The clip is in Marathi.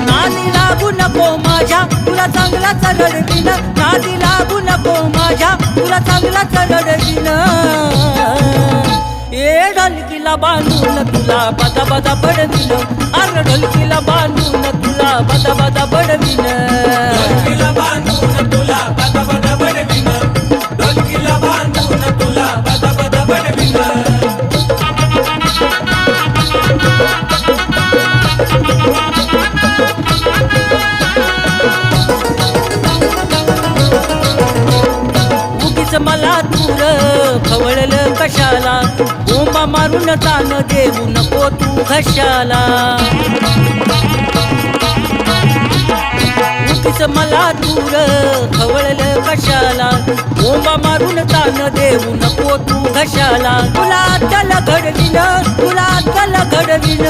नादी लागू नको माझ्या तुला चांगलाच रडवीन, नादी लागू नको माझ्या तुला चांगलाच रडवीन. ए ढोलकीला बांधून तुला बदा बदा बडवीन, अरे ढोलकीला बांधून तुला बदा बदा बडवीन. ढोलकीला बांधून तुला बदा बदा बडवीन, ढोलकीला बांधून तुला बदा बदा बडवीन. उगीच मला दूर खवळलं कशाला, बोंबा मारून तान देऊ नको तू घशाला. उगीच मला दूर खवळलं कशाला, बोंबा मारून तान देऊ नको तू घशाला. तुला अक्कल घडवीन, तुला अक्कल घडवीन.